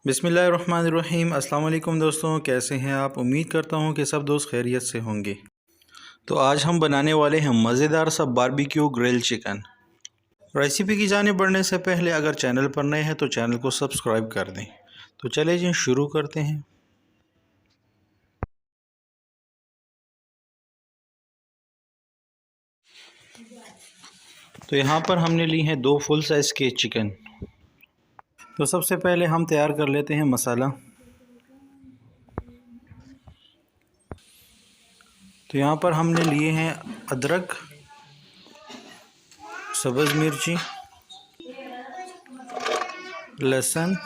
बिस्मिल्लाहिर्रहमानिर्रहीम। अस्सलाम वालेकुम दोस्तों, कैसे हैं आप? उम्मीद करता हूं कि सब दोस्त खैरियत से होंगे। तो आज हम बनाने वाले हैं मज़ेदार सा बारबेक्यू ग्रिल चिकन। रेसिपी की जाने बढ़ने से पहले अगर चैनल पर नए हैं तो चैनल को सब्सक्राइब कर दें। तो चले जी शुरू करते हैं। तो यहाँ पर हमने ली हैं 2 फुल साइज़ के चिकन। तो सबसे पहले हम तैयार कर लेते हैं मसाला। तो यहाँ पर हमने लिए हैं अदरक, सब्ज़ मिर्ची, लहसुन,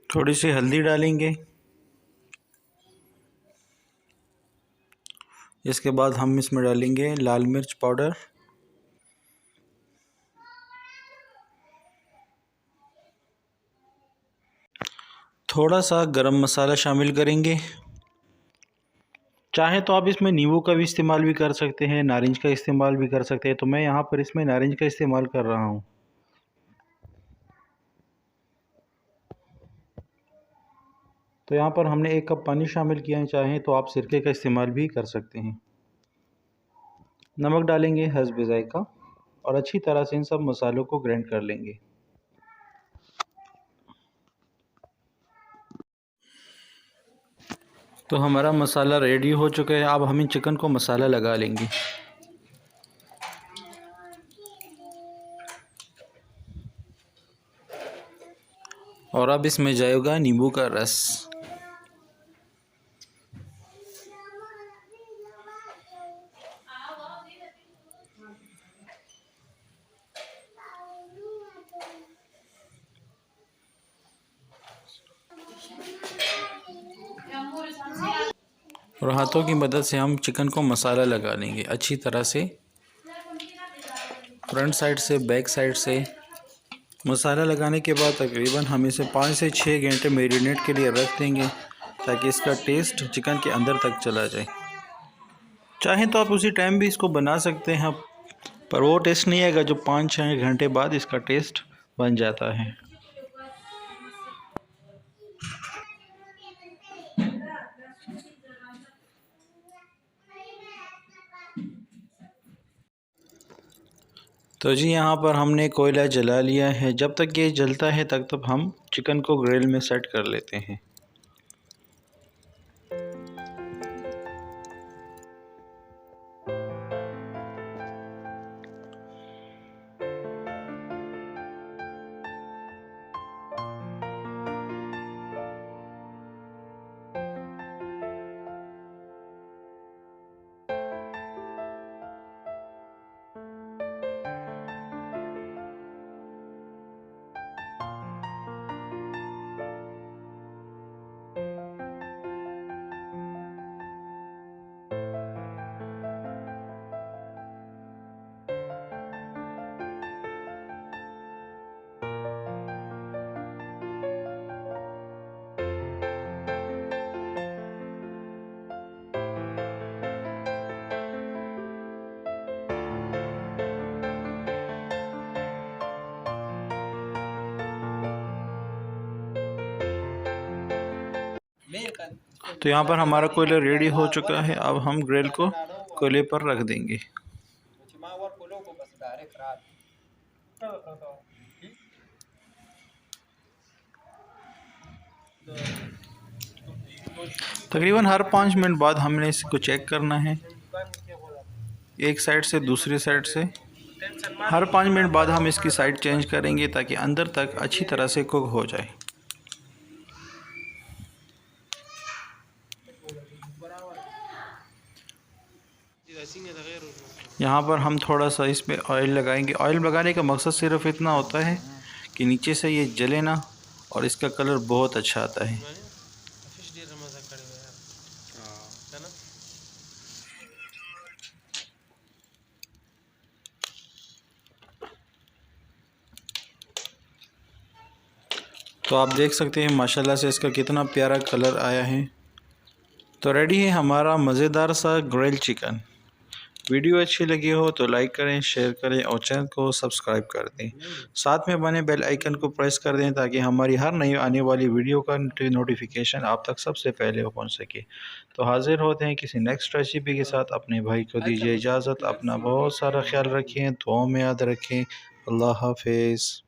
थोड़ी सी हल्दी डालेंगे। इसके बाद हम इसमें डालेंगे लाल मिर्च पाउडर, थोड़ा सा गरम मसाला शामिल करेंगे। चाहे तो आप इसमें नींबू का भी इस्तेमाल भी कर सकते हैं, नारंगी का इस्तेमाल भी कर सकते हैं। तो मैं यहाँ पर इसमें नारंगी का इस्तेमाल कर रहा हूँ। तो यहाँ पर हमने 1 कप पानी शामिल किया है। चाहें तो आप सिरके का इस्तेमाल भी कर सकते हैं। नमक डालेंगे हस्ब ज़ायक़ा और अच्छी तरह से इन सब मसालों को ग्राइंड कर लेंगे। तो हमारा मसाला रेडी हो चुका है। अब हम इन चिकन को मसाला लगा लेंगे। और अब इसमें जाएगा नींबू का रस। और हाथों की मदद से हम चिकन को मसाला लगा लेंगे अच्छी तरह से, फ्रंट साइड से बैक साइड से। मसाला लगाने के बाद तकरीबन हम इसे 5 से 6 घंटे मैरिनेट के लिए रख देंगे ताकि इसका टेस्ट चिकन के अंदर तक चला जाए। चाहें तो आप उसी टाइम भी इसको बना सकते हैं, पर वो टेस्ट नहीं आएगा जो 5-6 घंटे बाद इसका टेस्ट बन जाता है। तो जी यहाँ पर हमने कोयला जला लिया है। जब तक ये जलता है तब हम चिकन को ग्रिल में सेट कर लेते हैं। तो यहाँ पर हमारा कोयला रेडी हो चुका है। अब हम ग्रिल को कोयले पर रख देंगे। तकरीबन हर 5 मिनट बाद हमने इसको चेक करना है, एक साइड से दूसरी साइड से। हर 5 मिनट बाद हम इसकी साइड चेंज करेंगे ताकि अंदर तक अच्छी तरह से कुक हो जाए। यहाँ पर हम थोड़ा सा इस पर ऑयल लगाएंगे। ऑयल लगाने का मकसद सिर्फ इतना होता है कि नीचे से ये जले ना और इसका कलर बहुत अच्छा आता है। तो आप देख सकते हैं माशाल्लाह से इसका कितना प्यारा कलर आया है। तो रेडी है हमारा मज़ेदार सा ग्रिल चिकन। वीडियो अच्छी लगी हो तो लाइक करें, शेयर करें और चैनल को सब्सक्राइब कर दें। साथ में बने बेल आइकन को प्रेस कर दें ताकि हमारी हर नई आने वाली वीडियो का नोटिफिकेशन आप तक सबसे पहले पहुंच सके। तो हाजिर होते हैं किसी नेक्स्ट रेसिपी के साथ। अपने भाई को दीजिए इजाज़त। अपना बहुत सारा ख्याल रखें, दुआओं में याद रखें। अल्लाह हाफिज़।